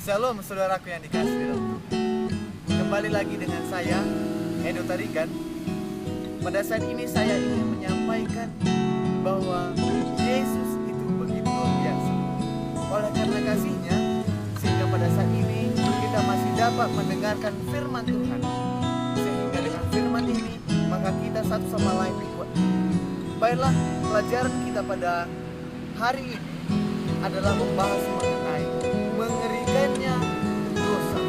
Shalom saudaraku yang dikasihi dalam Tuhan. Kembali lagi dengan saya, Edo Tarigan. Pada saat ini saya ingin menyampaikan bahwa Yesus itu begitu luar biasa. Oleh karena kasih-Nya, sehingga pada saat ini kita masih dapat mendengarkan firman Tuhan. Sehingga dengan firman ini, maka kita satu sama lain dikuat. Baiklah, pelajaran kita pada hari ini adalah membahas mengenai mengerikannya dosa.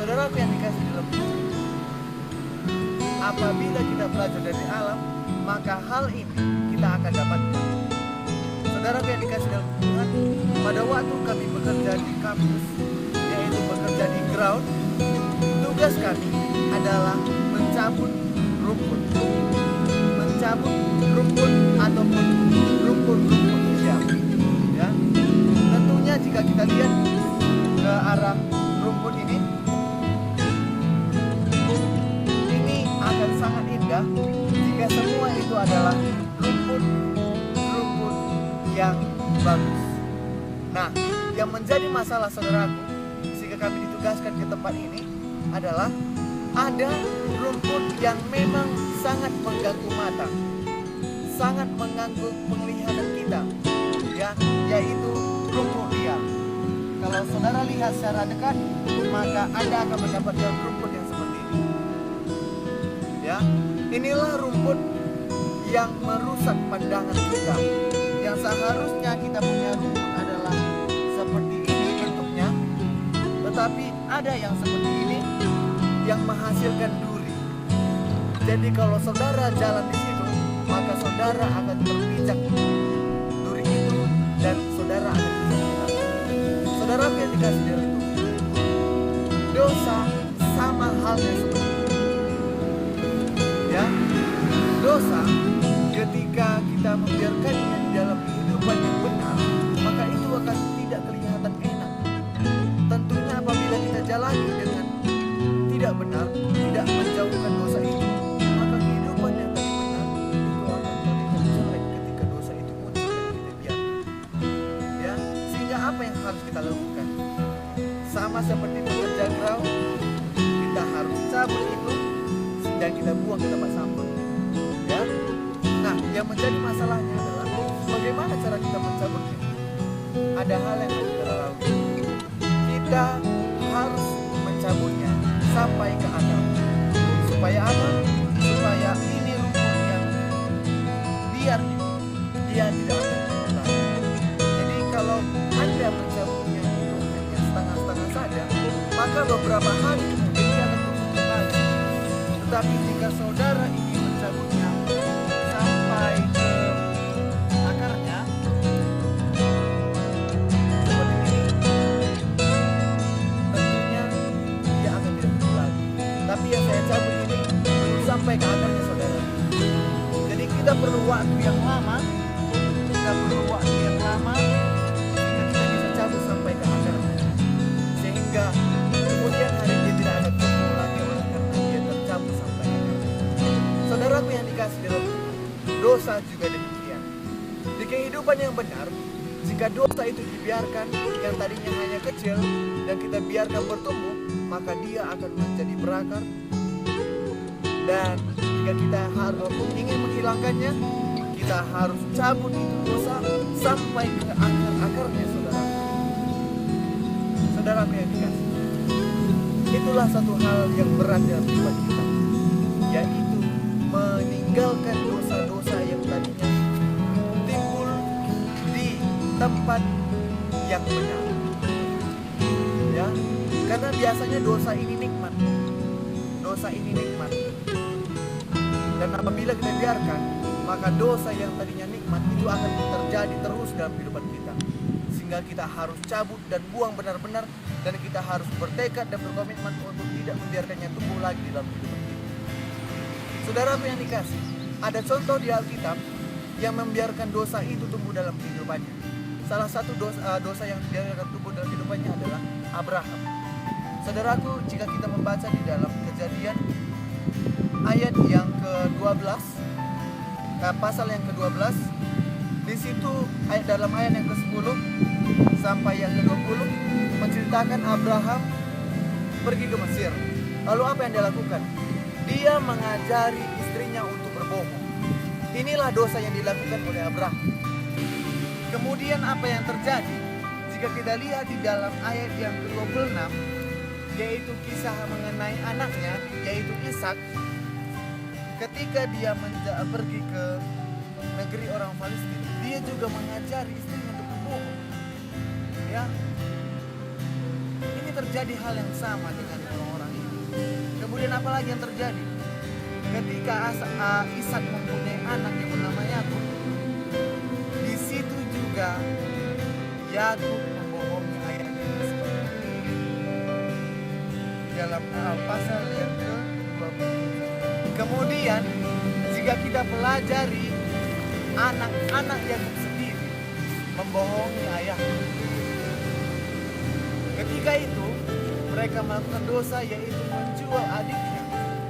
Saudaraku yang dikasihi dalam Tuhan, apabila kita belajar dari alam, maka hal ini kita akan dapatkan. Saudaraku yang dikasihi dalam Tuhan, pada waktu kami bekerja di kampus, yaitu bekerja di ground, tugas kami adalah mencabut rumput ataupun rumput siap. Ya, tentunya jika kita lihat ke arah rumput ini akan sangat indah jika semua itu adalah rumput yang bagus. Nah, yang menjadi masalah saudaraku, jika kami ditugaskan ke tempat ini adalah ada rumput yang memang sangat mengganggu mata, sangat mengganggu penglihatan kita, ya, yaitu rumput liar. Kalau saudara lihat secara dekat, maka Anda akan mendapatkan rumput yang seperti ini. Ya, inilah rumput yang merusak pandangan kita. Yang seharusnya kita punya rumput adalah seperti ini bentuknya, tetapi ada yang seperti ini yang menghasilkan duri. Jadi kalau saudara jalan di situ, maka saudara akan terpijak duri itu dan saudara akan terpijak. Saudara yang dikasihi dalam Tuhan, dosa sama halnya seperti itu. Ya, dosa ketika kita membiarkannya di dalam kehidupan yang benar, maka itu akan tidak kelihatan enak. Tentunya apabila kita jalani dengan tidak benar, tidak menjauhkan dosa itu, maka kehidupan yang tadi benar itu akan terlihat jelek ketika dosa itu muncul dan kita biarkan. Ya, sehingga apa yang harus kita lakukan? Sama seperti pekerja ground, kita harus cabut itu dan kita buang ke tempat sampah. Ya. Nah, yang menjadi masalahnya adalah bagaimana cara kita mencabutnya. Ada hal yang harus kita lalui. Kita harus mencabutnya sampai ke akar. Supaya apa? Supaya ini rumput yang biar dia tidak akan bertahan. Jadi kalau Anda mencabutnya itu hanya setengah-setengah saja, maka beberapa hari kemudian dia akan terus kembali. Tetapi jika saudara ingin mencabutnya sampai ke akarnya seperti ini, tentunya dia akan tidak tumbuh lagi. Tapi yang saya cabut ini sampai ke akarnya saudara. Jadi kita perlu waktu yang lama, sehingga kita bisa cabut sampai ke akarnya, sehingga kemudian hari dia tidak akan tumbuh lagi oleh karena dia tercabut sampai akarnya. Saudaraku yang dikasihi dalam Tuhan, dosa juga demikian. Di kehidupan yang benar, jika dosa itu dibiarkan yang tadinya hanya kecil dan kita biarkan bertumbuh, maka dia akan menjadi berakar. Dan jika kita harus ingin menghilangkannya, kita harus cabut itu dosa sampai ke akar-akarnya, saudara. Saudaraku yang dikasihi, itulah satu hal yang berat dalam hidup kita, yaitu meninggalkan dosa-dosa yang tadinya timbul di tempat yang benar. Ya, karena biasanya dosa ini nikmat. Dan apabila kita biarkan, maka dosa yang tadinya nikmat itu akan terjadi terus dalam kehidupan kita. Sehingga kita harus cabut dan buang benar-benar, dan kita harus bertekad dan berkomitmen untuk tidak membiarkannya tumbuh lagi di dalam kehidupan kita. Saudaraku yang dikasih, ada contoh di Alkitab yang membiarkan dosa itu tumbuh dalam kehidupannya. Salah satu dosa yang dibiarkan tumbuh dalam kehidupannya adalah Abraham. Saudaraku, jika kita membaca di dalam Kejadian ayat yang ke-12, pasal yang ke-12, di situ dalam ayat yang ke-10 sampai yang ke-20 menceritakan Abraham pergi ke Mesir. Lalu apa yang dia lakukan? Dia mengajari istrinya untuk berbohong. Inilah dosa yang dilakukan oleh Abraham. Kemudian apa yang terjadi? Jika kita lihat di dalam ayat yang ke-26, yaitu kisah mengenai anaknya, yaitu Ishak. Ketika dia pergi ke negeri orang Palestina, dia juga mengajari istrinya untuk berbohong. Ya, ini terjadi hal yang sama dengan orang-orang ini. Kemudian apa lagi yang terjadi? Ketika Ishak mempunyai anak yang bernama Yakub, di situ juga Yakub membohongi ayahnya dalam pasal yang ke-20. Kemudian jika kita pelajari anak-anak Yakub sendiri membohongi ayahnya. Ketika itu mereka melakukan dosa, yaitu menjual adiknya.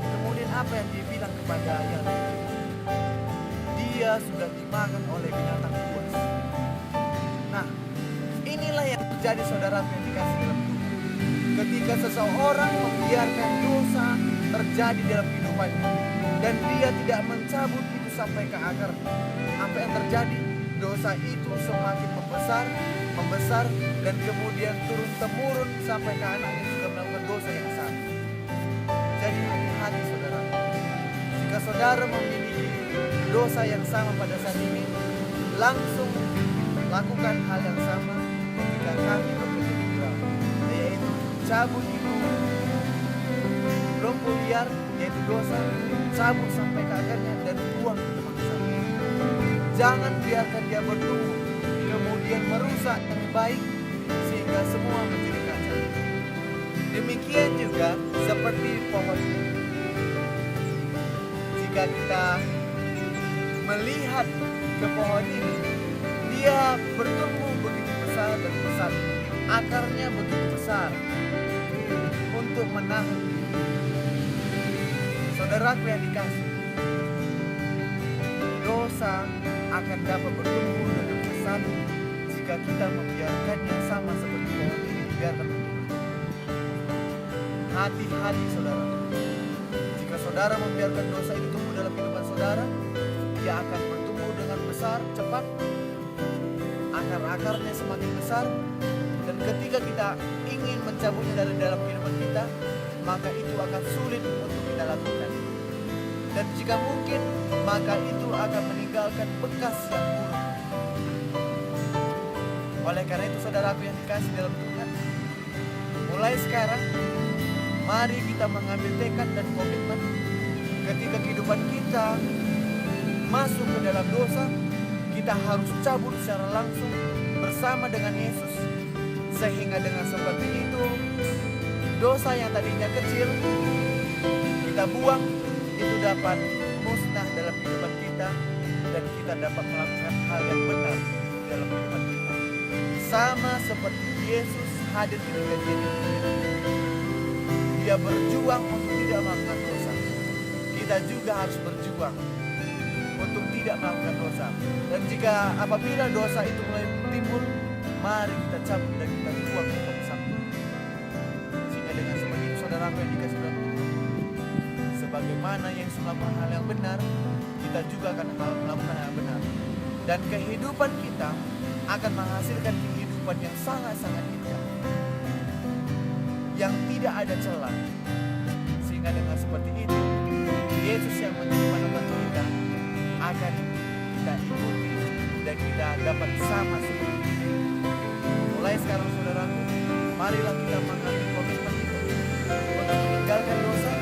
Kemudian apa yang dia bilang kepada ayahnya? Dia sudah dimakan oleh binatang buas. Nah, inilah yang terjadi saudara yang dikasih dalam hidup. Ketika seseorang membiarkan dosa terjadi dalam kehidupannya dan dia tidak mencabut itu sampai ke akar, apa yang terjadi? Dosa itu semakin membesar dan kemudian turun temurun sampai ke anak yang juga melakukan dosa yang sama. Jadi hati-hati saudara. Jika saudara memiliki dosa yang sama pada saat ini, langsung lakukan hal yang sama ketika kami bekerja di ground, yaitu cabut itu rumput liar, yaitu dosa, cabut sampai ke akarnya dan buang ke tempat sampah. Jangan biarkan dia bertumbuh kemudian merusak yang baik sehingga semua menjadi kacau. Demikian juga seperti pohon ini. Jika kita melihat ke pohon ini, dia bertumbuh begitu besar dan besar, akarnya begitu besar untuk menahan. Saudaraku yang dikasih, dosa akan dapat bertumbuh dengan pesat jika kita membiarkannya, sama seperti pohon ini dibiarkan bertumbuh. Hati-hati saudara. Jika saudara membiarkan dosa itu tumbuh dalam kehidupan saudara, dia akan bertumbuh dengan besar, cepat, akar-akarnya semakin besar, dan ketika kita ingin mencabutnya dari dalam kehidupan kita, maka itu akan sulit untuk kita lakukan. Dan jika mungkin, maka itu akan meninggalkan bekas yang buruk. Oleh karena itu saudaraku yang dikasih dalam Tuhan, mulai sekarang mari kita mengambil tekad dan komitmen. Ketika kehidupan kita masuk ke dalam dosa, kita harus cabut secara langsung bersama dengan Yesus, sehingga dengan seperti itu dosa yang tadinya kecil kita buang, itu dapat musnah dalam kehidupan kita, dan kita dapat melakukan hal yang benar dalam kehidupan kita. Sama seperti Yesus hadir di dunia ini, dia berjuang untuk tidak melakukan dosa. Kita juga harus berjuang untuk tidak melakukan dosa. Dan jika apabila dosa itu mulai timbul, mari kita cabut dan kita buang ke tempat sampah. Sehingga dengan seperti itu saudara yang dikasih dalam Tuhan, sebagaimana Yesus melakukan hal yang benar, kita juga akan melakukan hal yang benar. Dan kehidupan kita akan menghasilkan kehidupan yang sangat-sangat indah, yang tidak ada celah. Sehingga dengan seperti itu, Yesus yang menjadi panutan kita akan kita ikuti dan kita dapat sama seperti itu. Mulai sekarang saudaraku, marilah kita mengambil komitmen itu untuk meninggalkan dosa,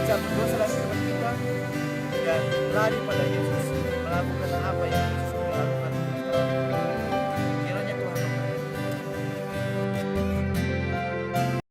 cabut dosa dari kehidupan kita, dan lari pada Yesus, melakukan apa yang